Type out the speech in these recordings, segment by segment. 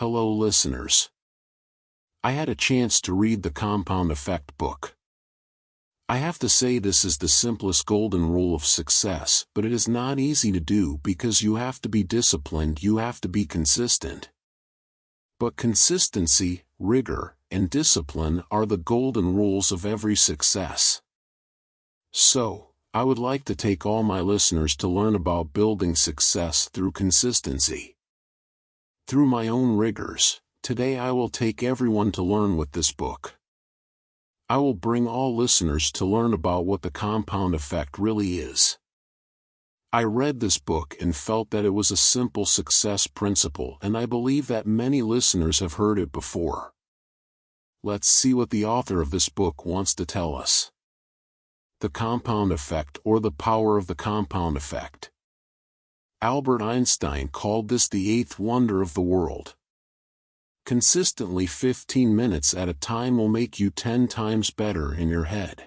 Hello listeners. I had a chance to read the Compound Effect book. I have to say this is the simplest golden rule of success, but it is not easy to do because you have to be disciplined, you have to be consistent. But consistency, rigor, and discipline are the golden rules of every success. So, I would like to take all my listeners to learn about building success through consistency. Through my own rigors, today I will take everyone to learn with this book. I will bring all listeners to learn about what the compound effect really is. I read this book and felt that it was a simple success principle, and I believe that many listeners have heard it before. Let's see what the author of this book wants to tell us. The compound effect, or the power of the compound effect. Albert Einstein called this the eighth wonder of the world. Consistently 15 minutes at a time will make you 10 times better in your head.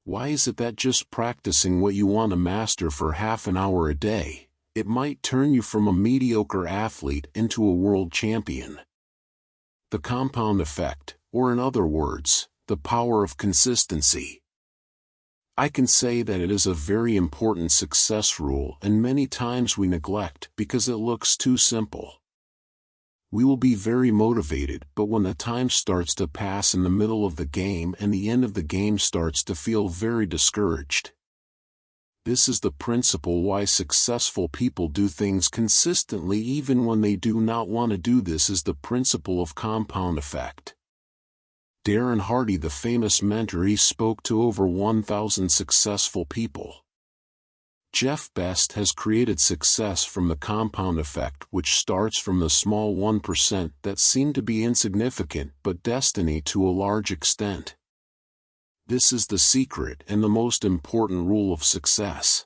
Why is it that just practicing what you want to master for half an hour a day, it might turn you from a mediocre athlete into a world champion? The compound effect, or in other words, the power of consistency. I can say that it is a very important success rule, and many times we neglect because it looks too simple. We will be very motivated, but when the time starts to pass in the middle of the game and the end of the game starts to feel very discouraged. This is the principle why successful people do things consistently even when they do not want to do. This is the principle of compound effect. Darren Hardy, the famous mentor, he spoke to over 1,000 successful people. Jeff Best has created success from the compound effect, which starts from the small 1% that seem to be insignificant but destiny to a large extent. This is the secret and the most important rule of success.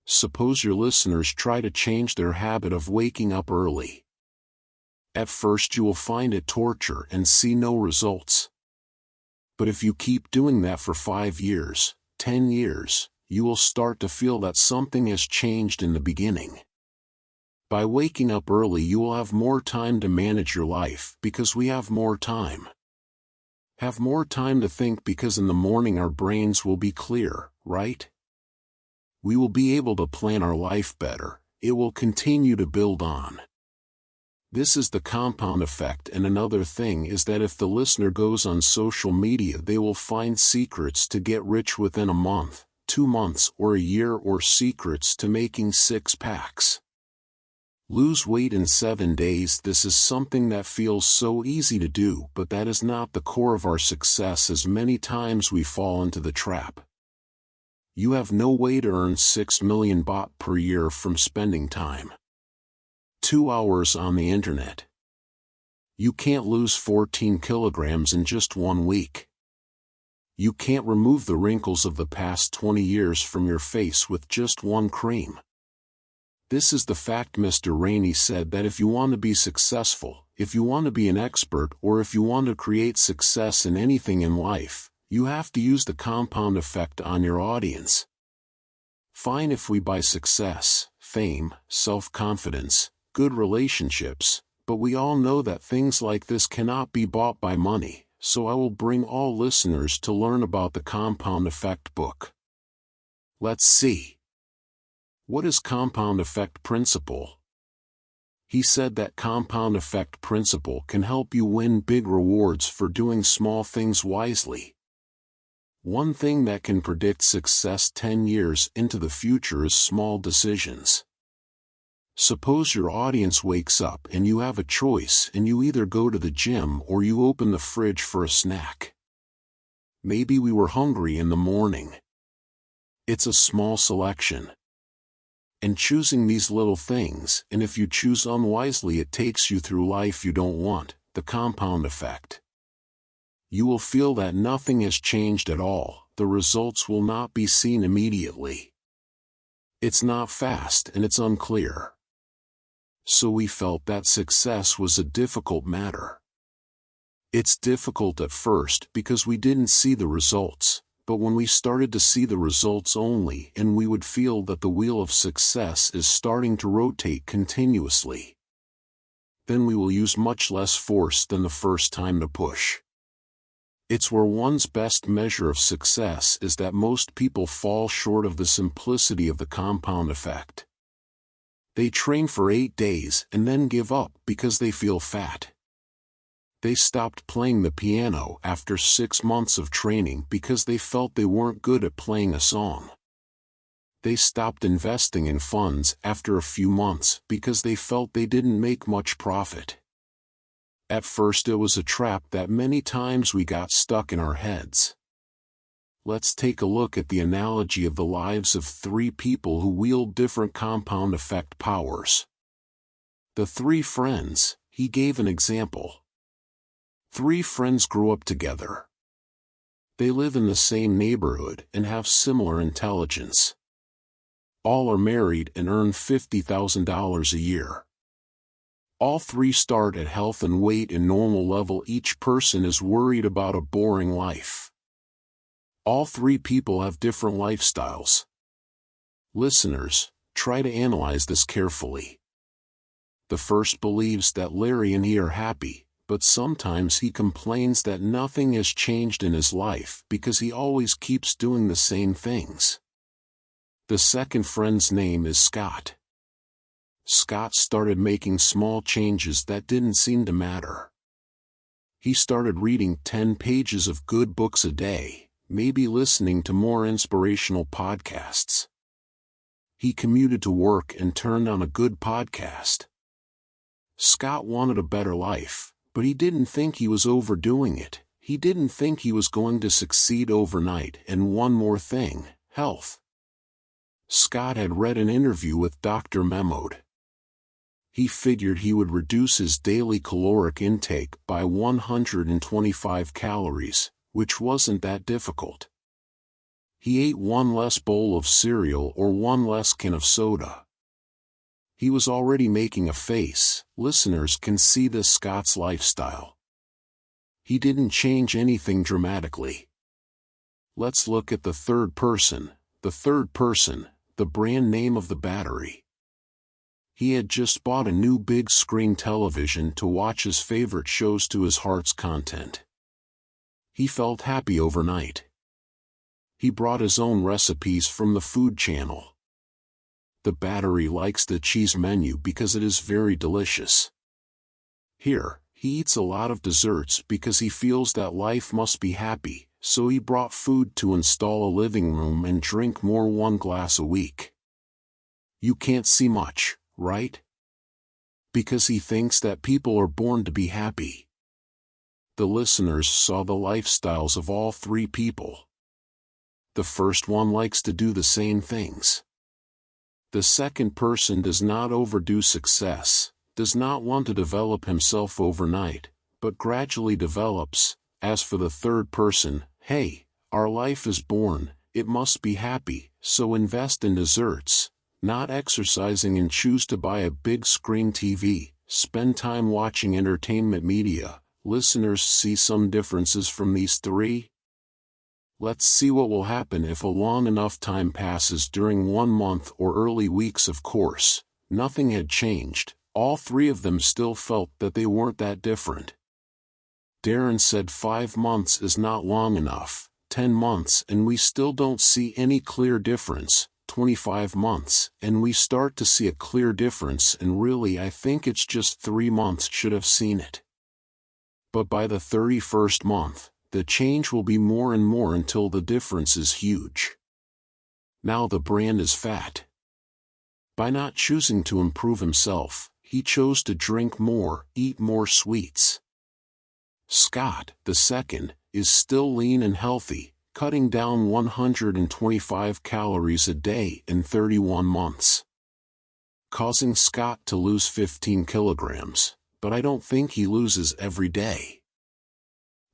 Suppose your listeners try to change their habit of waking up early. At first you will find it torture and see no results. But if you keep doing that for 5 years, 10 years, you will start to feel that something has changed in the beginning. By waking up early you will have more time to manage your life because we have more time. Have more time to think because in the morning our brains will be clear, right? We will be able to plan our life better, it will continue to build on. This is the compound effect, and another thing is that if the listener goes on social media they will find secrets to get rich within a month, 2 months or a year, or secrets to making 6-packs. Lose weight in 7 days. This is something that feels so easy to do, but that is not the core of our success, as many times we fall into the trap. You have no way to earn 6 million baht per year from spending time. 2 hours on the internet. You can't lose 14 kilograms in just 1 week. You can't remove the wrinkles of the past 20 years from your face with just one cream. This is the fact. Mr. Rainey said that if you want to be successful, if you want to be an expert, or if you want to create success in anything in life, you have to use the compound effect on your audience. Fine if we buy success, fame, self-confidence, good relationships, but we all know that things like this cannot be bought by money, so I will bring all listeners to learn about the Compound Effect book. Let's see. What is compound effect principle? He said that compound effect principle can help you win big rewards for doing small things wisely. One thing that can predict success 10 years into the future is small decisions. Suppose your audience wakes up and you have a choice, and you either go to the gym or you open the fridge for a snack. Maybe we were hungry in the morning. It's a small selection. And choosing these little things, and if you choose unwisely it takes you through life you don't want, the compound effect. You will feel that nothing has changed at all, the results will not be seen immediately. It's not fast and it's unclear. So we felt that success was a difficult matter. It's difficult at first because we didn't see the results, but when we started to see the results only, and we would feel that the wheel of success is starting to rotate continuously. then we will use much less force than the first time to push. It's where one's best measure of success is that most people fall short of the simplicity of the compound effect. They train for 8 days and then give up because they feel fat. They stopped playing the piano after 6 months of training because they felt they weren't good at playing a song. They stopped investing in funds after a few months because they felt they didn't make much profit. At first it was a trap that many times we got stuck in our heads. Let's take a look at the analogy of the lives of 3 people who wield different compound effect powers. The 3 friends, he gave an example. 3 friends grew up together. They live in the same neighborhood and have similar intelligence. All are married and earn $50,000 a year. All 3 start at health and weight and normal level. Each person is worried about a boring life. All 3 people have different lifestyles. Listeners, try to analyze this carefully. The first believes that Larry and he are happy, but sometimes he complains that nothing has changed in his life because he always keeps doing the same things. The second friend's name is Scott. Scott started making small changes that didn't seem to matter. He started reading 10 pages of good books a day, maybe listening to more inspirational podcasts. He commuted to work and turned on a good podcast. Scott wanted a better life, but he didn't think he was overdoing it. He didn't think he was going to succeed overnight. And one more thing, health. Scott had read an interview with Dr. Mehmood. He figured he would reduce his daily caloric intake by 125 calories, which wasn't that difficult. He ate 1 less bowl of cereal or 1 less can of soda. He was already making a face. Listeners can see this Scott's lifestyle. He didn't change anything dramatically. Let's look at the third person. The third person, the brand name of the battery. He had just bought a new big screen television to watch his favorite shows to his heart's content. He felt happy overnight. He brought his own recipes from the food channel. The battery likes the cheese menu because it is very delicious. Here, he eats a lot of desserts because he feels that life must be happy, so he brought food to install a living room and drink more 1 glass a week. You can't see much, right? Because he thinks that people are born to be happy. The listeners saw the lifestyles of all 3 people. The first one likes to do the same things. The second person does not overdo success, does not want to develop himself overnight, but gradually develops. As for the third person, hey, our life is born, it must be happy, so invest in desserts, not exercising, and choose to buy a big screen TV, spend time watching entertainment media. Listeners see some differences from these 3? Let's see what will happen if a long enough time passes. During 1 month or early weeks, of course, nothing had changed. All 3 of them still felt that they weren't that different. Darren said 5 months is not long enough, 10 months and we still don't see any clear difference, 25 months and we start to see a clear difference, and really I think it's just 3 months should have seen it. But by the 31st month, the change will be more and more until the difference is huge. Now the brand is fat. By not choosing to improve himself, he chose to drink more, eat more sweets. Scott, the second, is still lean and healthy, cutting down 125 calories a day in 31 months. Causing Scott to lose 15 kilograms, but I don't think he loses every day.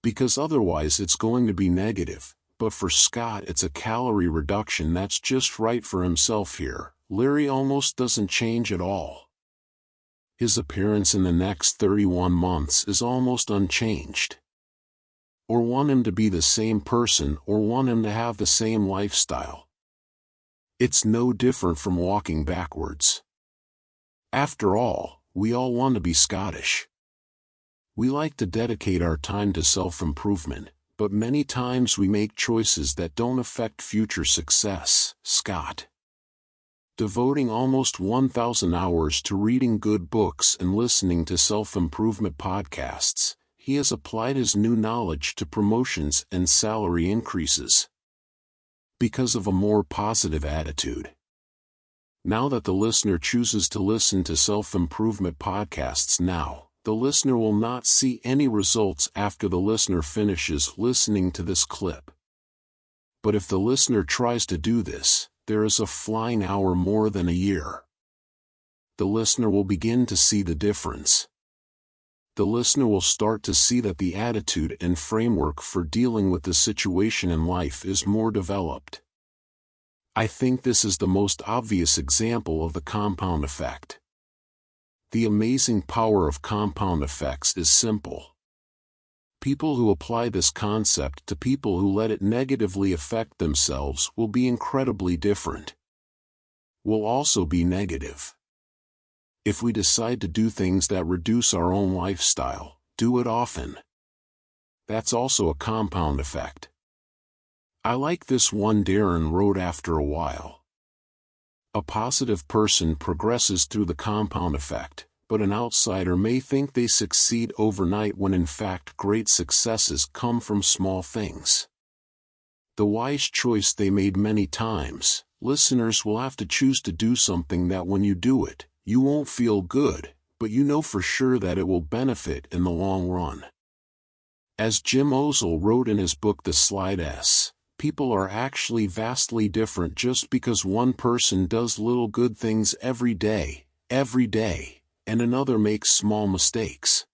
Because otherwise it's going to be negative, but for Scott it's a calorie reduction that's just right for himself here. Larry almost doesn't change at all. His appearance in the next 31 months is almost unchanged. Or want him to be the same person, or want him to have the same lifestyle. It's no different from walking backwards. After all, We all want to be Scottish. We like to dedicate our time to self-improvement, but many times we make choices that don't affect future success. Scott. Devoting almost 1,000 hours to reading good books and listening to self-improvement podcasts, he has applied his new knowledge to promotions and salary increases because of a more positive attitude. Now that the listener chooses to listen to self-improvement podcasts now, the listener will not see any results after the listener finishes listening to this clip. But if the listener tries to do this, there is a flying hour more than a year. The listener will begin to see the difference. The listener will start to see that the attitude and framework for dealing with the situation in life is more developed. I think this is the most obvious example of the compound effect. The amazing power of compound effects is simple. People who apply this concept to people who let it negatively affect themselves will be incredibly different. Will also be negative. If we decide to do things that reduce our own lifestyle, do it often. That's also a compound effect. I like this one Darren wrote after a while. A positive person progresses through the compound effect, but an outsider may think they succeed overnight when in fact great successes come from small things. The wise choice they made many times, listeners will have to choose to do something that when you do it, you won't feel good, but you know for sure that it will benefit in the long run. As Jim Ozell wrote in his book The Slide S, people are actually vastly different just because one person does little good things every day, and another makes small mistakes.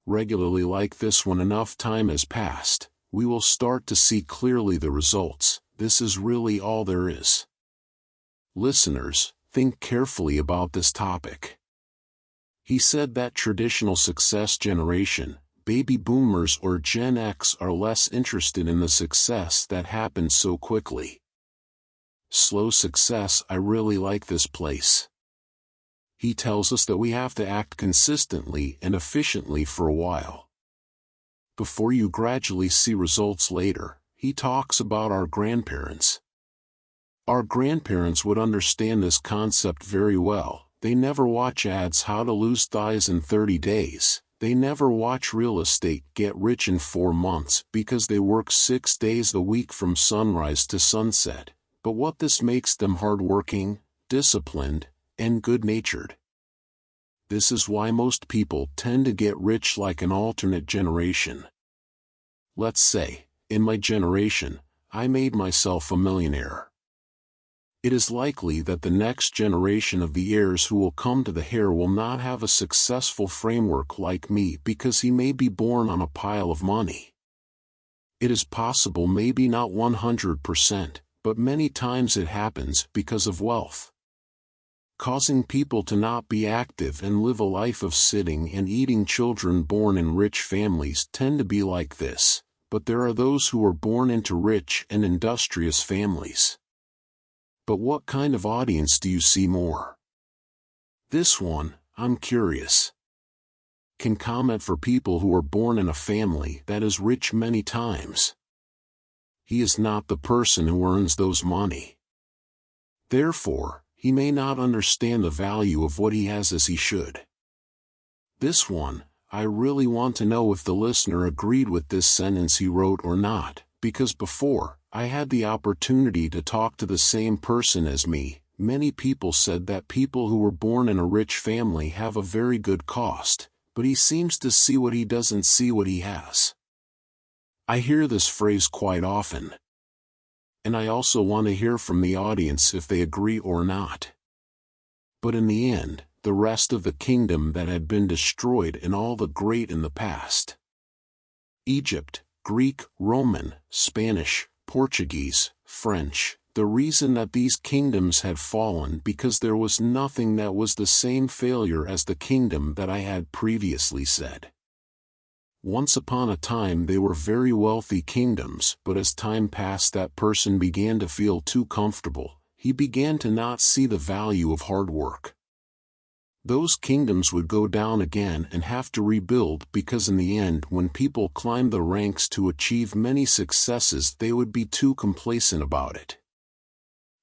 Regularly like this, when enough time has passed, we will start to see clearly the results. This is really all there is. Listeners, think carefully about this topic. He said that traditional success generation, baby boomers or Gen X, are less interested in the success that happens so quickly. Slow success. I really like this place. He tells us that we have to act consistently and efficiently for a while before you gradually see results later. He talks about our grandparents. Our grandparents would understand this concept very well. They never watch ads how to lose thighs in 30 days. They never watch real estate get rich in 4 months because they work 6 days a week from sunrise to sunset. But what this makes them hardworking, disciplined, and good-natured. This is why most people tend to get rich like an alternate generation. Let's say, in my generation, I made myself a millionaire. It is likely that the next generation of the heirs who will come to the heir will not have a successful framework like me because he may be born on a pile of money. It is possible, maybe not 100%, but many times it happens because of wealth, causing people to not be active and live a life of sitting and eating. Children born in rich families tend to be like this, but there are those who are born into rich and industrious families. But what kind of audience do you see more? This one, I'm curious, can comment for people who are born in a family that is rich many times. He is not the person who earns those money. Therefore, he may not understand the value of what he has as he should. This one, I really want to know if the listener agreed with this sentence he wrote or not, because before I had the opportunity to talk to the same person as me, many people said that people who were born in a rich family have a very good cost, but he seems to see what he doesn't see what he has. I hear this phrase quite often. And I also want to hear from the audience if they agree or not. But in the end, the rest of the kingdom that had been destroyed and all the great in the past, Egypt, Greek, Roman, Spanish, Portuguese, French, the reason that these kingdoms had fallen because there was nothing that was the same failure as the kingdom that I had previously said. Once upon a time they were very wealthy kingdoms, but as time passed that person began to feel too comfortable. He began to not see the value of hard work. those kingdoms would go down again and have to rebuild, because in the end, when people climbed the ranks to achieve many successes, they would be too complacent about it.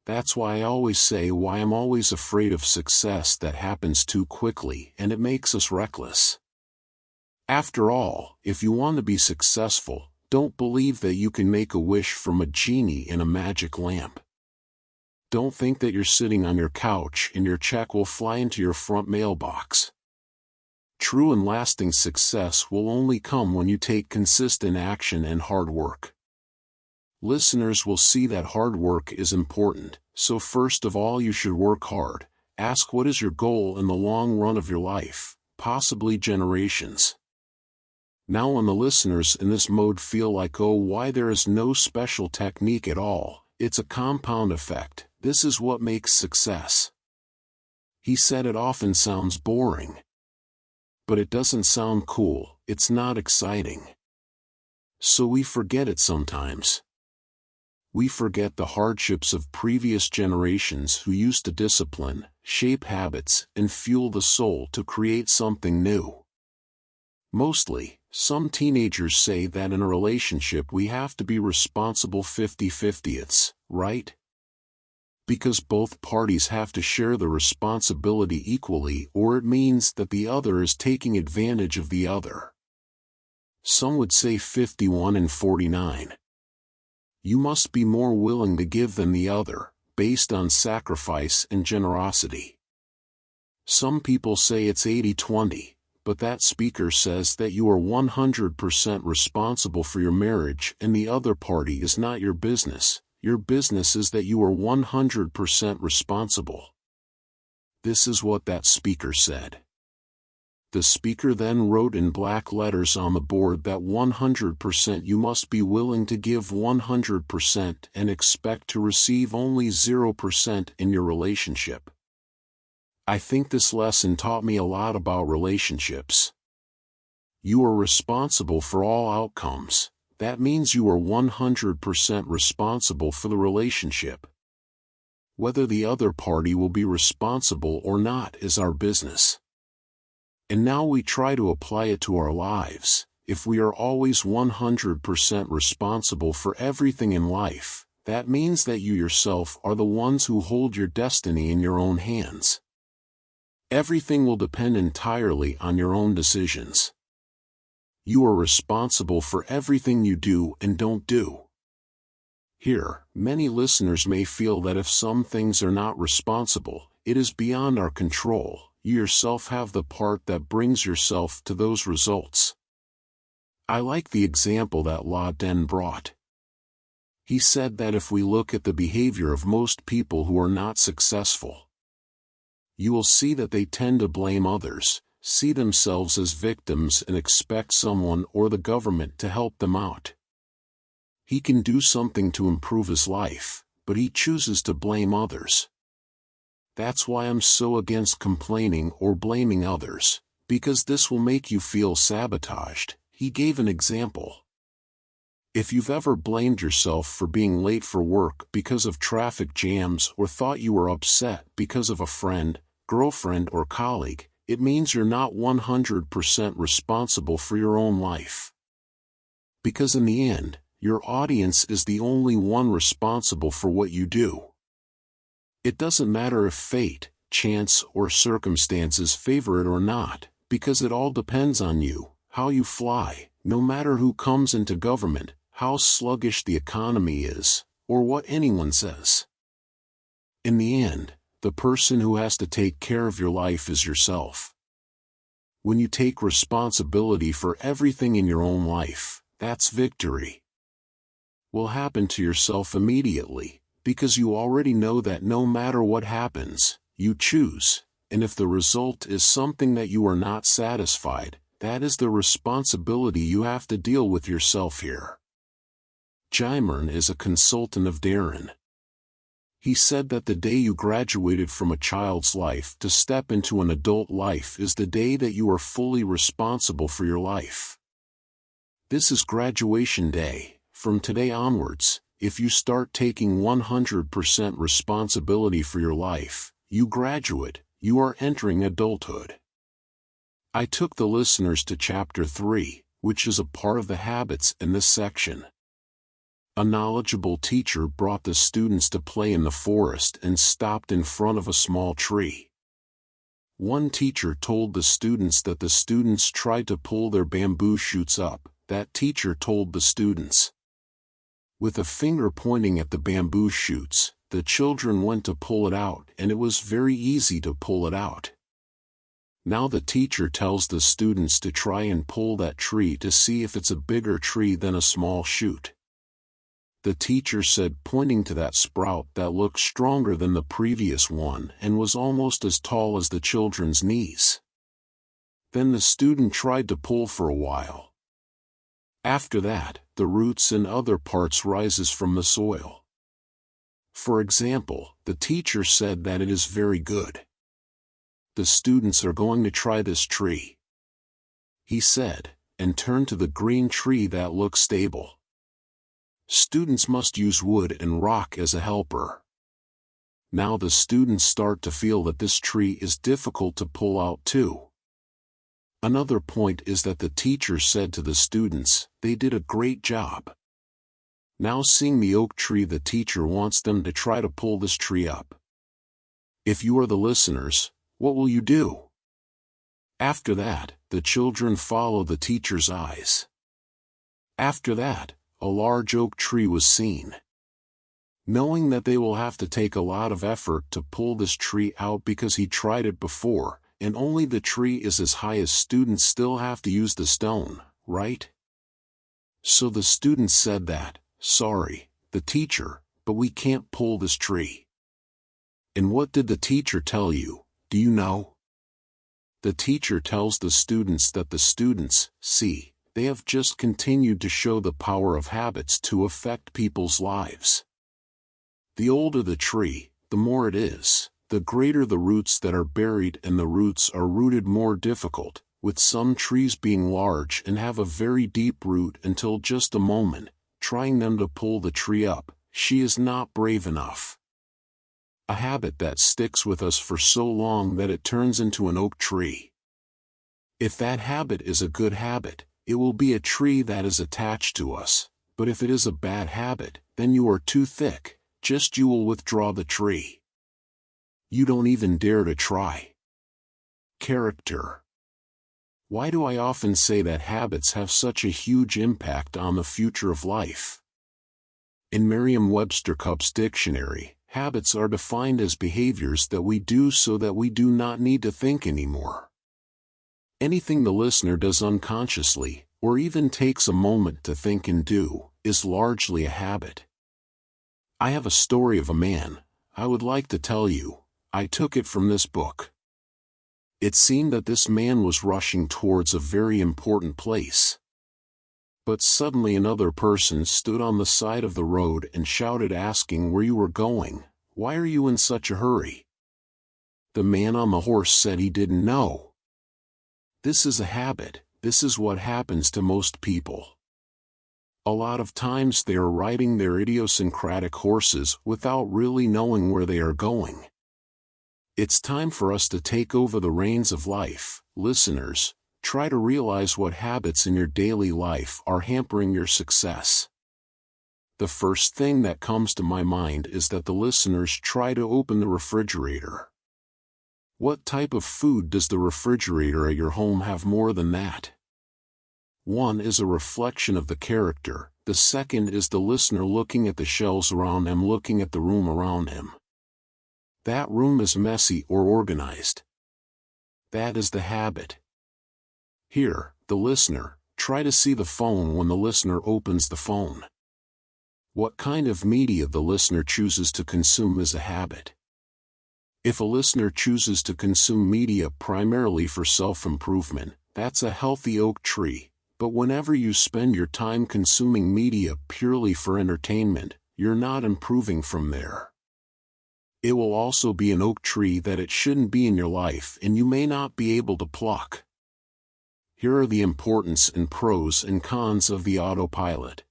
That's why I always say why I'm always afraid of success that happens too quickly, and it makes us reckless. After all, if you want to be successful, don't believe that you can make a wish from a genie in a magic lamp. Don't think that you're sitting on your couch and your check will fly into your front mailbox. True and lasting success will only come when you take consistent action and hard work. Listeners will see that hard work is important, so first of all you should work hard. Ask what is your goal in the long run of your life, possibly generations. Now when the listeners in this mode feel like, oh, why there is no special technique at all, it's a compound effect. This is what makes success. He said it often sounds boring. But it doesn't sound cool, it's not exciting. So we forget it sometimes. We forget the hardships of previous generations who used to discipline, shape habits, and fuel the soul to create something new. Mostly, some teenagers say that in a relationship we have to be responsible 50-50, right? Because both parties have to share the responsibility equally, or it means that the other is taking advantage of the other. Some would say 51-49. You must be more willing to give than the other, based on sacrifice and generosity. Some people say it's 80-20, but that speaker says that you are 100% responsible for your marriage and the other party is not your business. Your business is that you are 100% responsible. This is what that speaker said. The speaker then wrote in black letters on the board that 100% you must be willing to give 100% and expect to receive only 0% in your relationship. I think this lesson taught me a lot about relationships. You are responsible for all outcomes. That means you are 100% responsible for the relationship. Whether the other party will be responsible or not is our business. And now we try to apply it to our lives. If we are always 100% responsible for everything in life, that means that you yourself are the ones who hold your destiny in your own hands. Everything will depend entirely on your own decisions. You are responsible for everything you do and don't do. Here, many listeners may feel that if some things are not responsible, it is beyond our control. You yourself have the part that brings yourself to those results. I like the example that Lozeron brought. He said that if we look at the behavior of most people who are not successful, you will see that they tend to blame others, see themselves as victims and expect someone or the government to help them out. He can do something to improve his life, but he chooses to blame others. That's why I'm so against complaining or blaming others, because this will make you feel sabotaged. He gave an example. If you've ever blamed yourself for being late for work because of traffic jams or thought you were upset because of a friend, girlfriend or colleague, it means you're not 100% responsible for your own life. Because in the end, your audience is the only one responsible for what you do. It doesn't matter if fate, chance, or circumstances favor it or not, because it all depends on you, how you fly, no matter who comes into government, how sluggish the economy is, or what anyone says. In the end, the person who has to take care of your life is yourself. When you take responsibility for everything in your own life, that's victory. Will happen to yourself immediately, because you already know that no matter what happens, you choose, and if the result is something that you are not satisfied, that is the responsibility you have to deal with yourself here. Darren is a consultant of Darren. He said that the day you graduated from a child's life to step into an adult life is the day that you are fully responsible for your life. This is graduation day. From today onwards, if you start taking 100% responsibility for your life, you graduate, You are entering adulthood. I took the listeners to Chapter 3, which is a part of the habits in this section. A knowledgeable teacher brought the students to play in the forest and stopped in front of a small tree. One teacher told the students that the students tried to pull their bamboo shoots up. That teacher told the students. With a finger pointing at the bamboo shoots, the children went to pull it out, and it was very easy to pull it out. Now the teacher tells the students to try and pull that tree to see if it's a bigger tree than a small shoot. The teacher said, pointing to that sprout that looked stronger than the previous one and was almost as tall as the children's knees. Then the student tried to pull for a while. After that, the roots and other parts rises from the soil. For example, the teacher said that it is very good. The students are going to try this tree, he said, and turned to the green tree that looks stable. Students must use wood and rock as a helper. Now the students start to feel that this tree is difficult to pull out too. Another point is that the teacher said to the students, they did a great job. Now seeing the oak tree, the teacher wants them to try to pull this tree up. If you are the listeners, what will you do? After that, the children follow the teacher's eyes. After that, a large oak tree was seen. Knowing that they will have to take a lot of effort to pull this tree out because he tried it before, and only the tree is as high as students still have to use the stone, right? So the students said that, sorry, the teacher, but we can't pull this tree. And what did the teacher tell you, do you know? The teacher tells the students that the students, see, they have just continued to show the power of habits to affect people's lives. The older the tree, the more it is. The greater the roots that are buried, and the roots are rooted more difficult, with some trees being large and have a very deep root until just a moment, trying them to pull the tree up, she is not brave enough. A habit that sticks with us for so long that it turns into an oak tree. If that habit is a good habit, it will be a tree that is attached to us, but if it is a bad habit, then you are too thick, just you will withdraw the tree. You don't even dare to try. Character. Why do I often say that habits have such a huge impact on the future of life? In Merriam-Webster Cupp's dictionary, habits are defined as behaviors that we do so that we do not need to think anymore. Anything the listener does unconsciously, or even takes a moment to think and do, is largely a habit. I have a story of a man I would like to tell you. I took it from this book. It seemed that this man was rushing towards a very important place. But suddenly another person stood on the side of the road and shouted, asking where you were going. Why are you in such a hurry? The man on the horse said he didn't know. This is a habit. This is what happens to most people. A lot of times they are riding their idiosyncratic horses without really knowing where they are going. It's time for us to take over the reins of life. Listeners, try to realize what habits in your daily life are hampering your success. The first thing that comes to my mind is that the listeners try to open the refrigerator. What type of food does the refrigerator at your home have more than that? One is a reflection of the character, the second is the listener looking at the shelves around him, looking at the room around him. That room is messy or organized. That is the habit. Here, the listener, try to see the phone when the listener opens the phone. What kind of media the listener chooses to consume is a habit. If a listener chooses to consume media primarily for self-improvement, that's a healthy oak tree, but whenever you spend your time consuming media purely for entertainment, you're not improving from there. It will also be an oak tree that it shouldn't be in your life, and you may not be able to pluck. Here are the importance and pros and cons of the autopilot.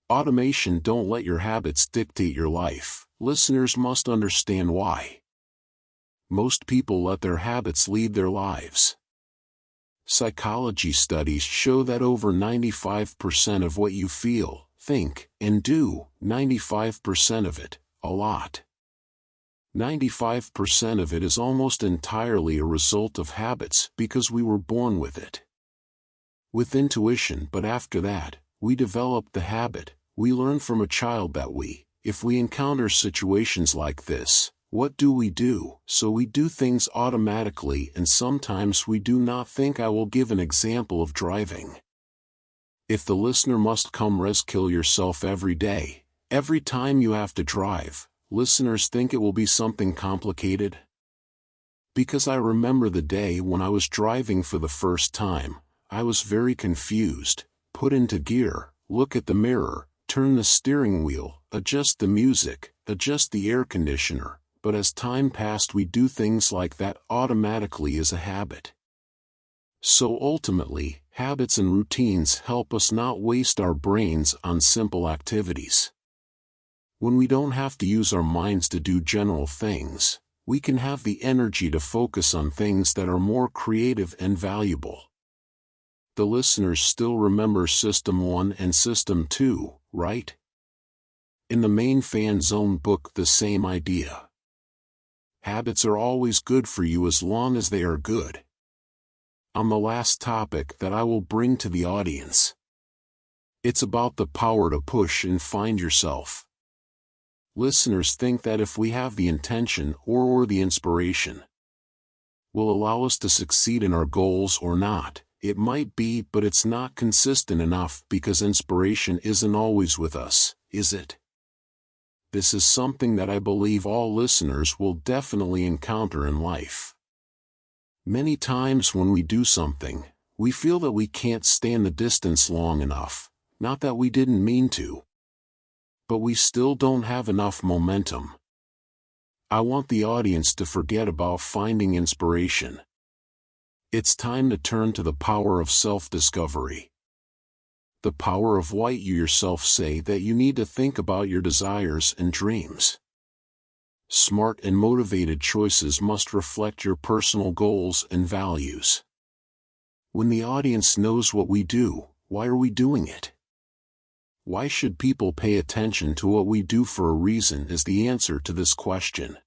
Automation. Don't let your habits dictate your life. Listeners must understand why. Most people let their habits lead their lives. Psychology studies show that over 95% of what you feel, think, and do, 95% of it, a lot. 95% of it is almost entirely a result of habits because we were born with it. With intuition, but after that, we develop the habit. We learn from a child that if we encounter situations like this, what do? So we do things automatically, and sometimes we do not think. I will give an example of driving. If the listener must kill yourself every day, every time you have to drive, listeners think it will be something complicated? Because I remember the day when I was driving for the first time, I was very confused. Put into gear, look at the mirror, turn the steering wheel, adjust the music, adjust the air conditioner. But as time passed, we do things like that automatically as a habit. So ultimately, habits and routines help us not waste our brains on simple activities. When we don't have to use our minds to do general things, we can have the energy to focus on things that are more creative and valuable. The listeners still remember System 1 and System 2, right? In the Main Fan Zone book, the same idea. Habits are always good for you as long as they are good. On the last topic that I will bring to the audience, it's about the power to push and find yourself. Listeners think that if we have the intention or the inspiration, will allow us to succeed in our goals or not. It might be, but it's not consistent enough because inspiration isn't always with us, is it? This is something that I believe all listeners will definitely encounter in life. Many times when we do something, we feel that we can't stand the distance long enough, not that we didn't mean to, but we still don't have enough momentum. I want the audience to forget about finding inspiration. It's time to turn to the power of self-discovery. The power of what you yourself say that you need to think about your desires and dreams. Smart and motivated choices must reflect your personal goals and values. When the audience knows what we do, why are we doing it? Why should people pay attention to what we do for a reason is the answer to this question.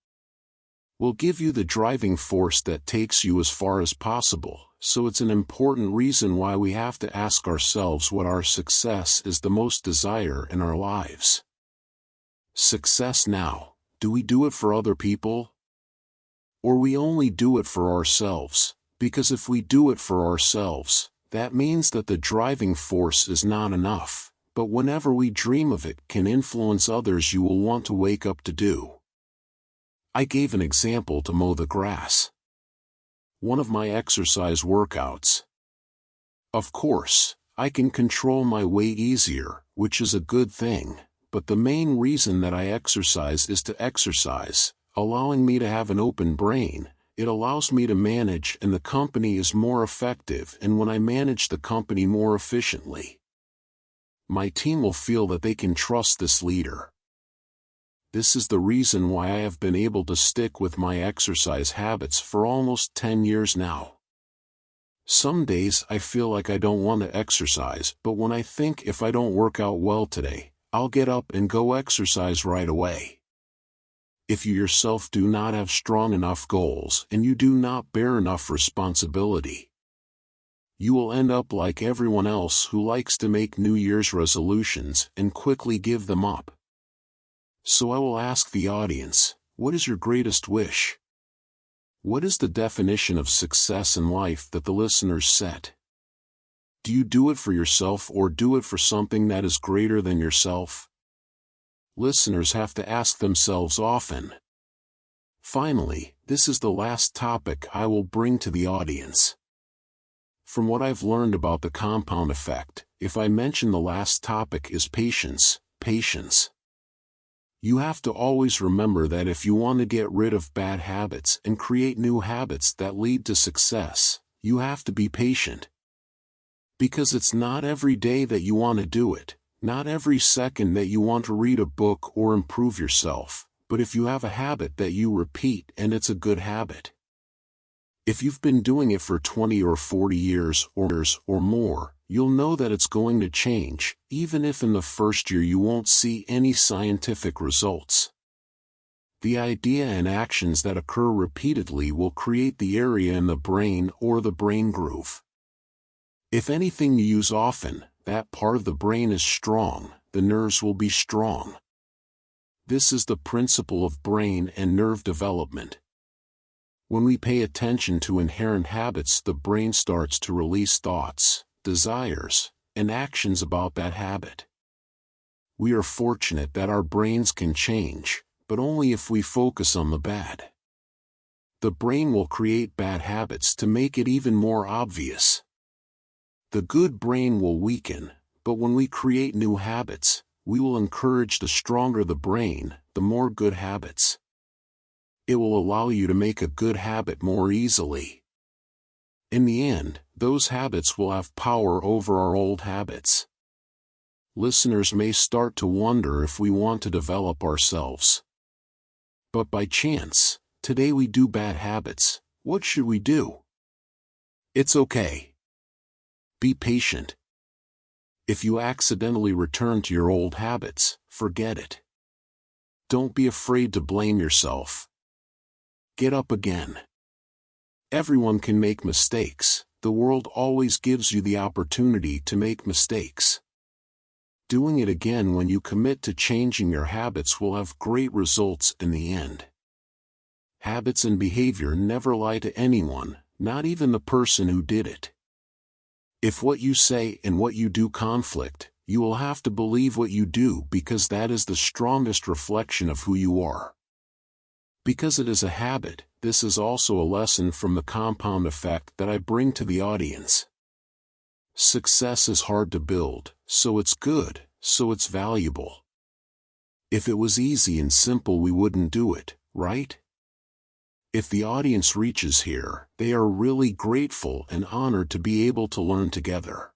We'll give you the driving force that takes you as far as possible. So it's an important reason why we have to ask ourselves what our success is the most desire in our lives. Success now, do we do it for other people? Or we only do it for ourselves? Because if we do it for ourselves, that means that the driving force is not enough, but whenever we dream of it can influence others you will want to wake up to do. I gave an example to mow the grass. One of my exercise workouts. Of course, I can control my weight easier, which is a good thing, but the main reason that I exercise is to exercise, allowing me to have an open brain. It allows me to manage, and the company is more effective, and when I manage the company more efficiently, my team will feel that they can trust this leader. This is the reason why I have been able to stick with my exercise habits for almost 10 years now. Some days I feel like I don't want to exercise, but when I think if I don't work out well today, I'll get up and go exercise right away. If you yourself do not have strong enough goals and you do not bear enough responsibility, you will end up like everyone else who likes to make New Year's resolutions and quickly give them up. So I will ask the audience, what is your greatest wish? What is the definition of success in life that the listeners set? Do you do it for yourself or do it for something that is greater than yourself? Listeners have to ask themselves often. Finally, this is the last topic I will bring to the audience. From what I've learned about the compound effect, if I mention the last topic is patience. You have to always remember that if you want to get rid of bad habits and create new habits that lead to success, you have to be patient. Because it's not every day that you want to do it, not every second that you want to read a book or improve yourself, but if you have a habit that you repeat and it's a good habit. If you've been doing it for 20 or 40 years or more, you'll know that it's going to change, even if in the first year you won't see any scientific results. The idea and actions that occur repeatedly will create the area in the brain or the brain groove. If anything you use often, that part of the brain is strong, the nerves will be strong. This is the principle of brain and nerve development. When we pay attention to inherent habits, the brain starts to release thoughts, desires, and actions about that habit. We are fortunate that our brains can change, but only if we focus on the bad. The brain will create bad habits to make it even more obvious. The good brain will weaken, but when we create new habits, we will encourage the stronger the brain, the more good habits. It will allow you to make a good habit more easily. In the end, those habits will have power over our old habits. Listeners may start to wonder if we want to develop ourselves. But by chance, today we do bad habits, what should we do? It's okay. Be patient. If you accidentally return to your old habits, forget it. Don't be afraid to blame yourself. Get up again. Everyone can make mistakes. The world always gives you the opportunity to make mistakes. Doing it again when you commit to changing your habits will have great results in the end. Habits and behavior never lie to anyone, not even the person who did it. If what you say and what you do conflict, you will have to believe what you do because that is the strongest reflection of who you are. Because it is a habit, this is also a lesson from the compound effect that I bring to the audience. Success is hard to build, so it's good, so it's valuable. If it was easy and simple, we wouldn't do it, right? If the audience reaches here, they are really grateful and honored to be able to learn together.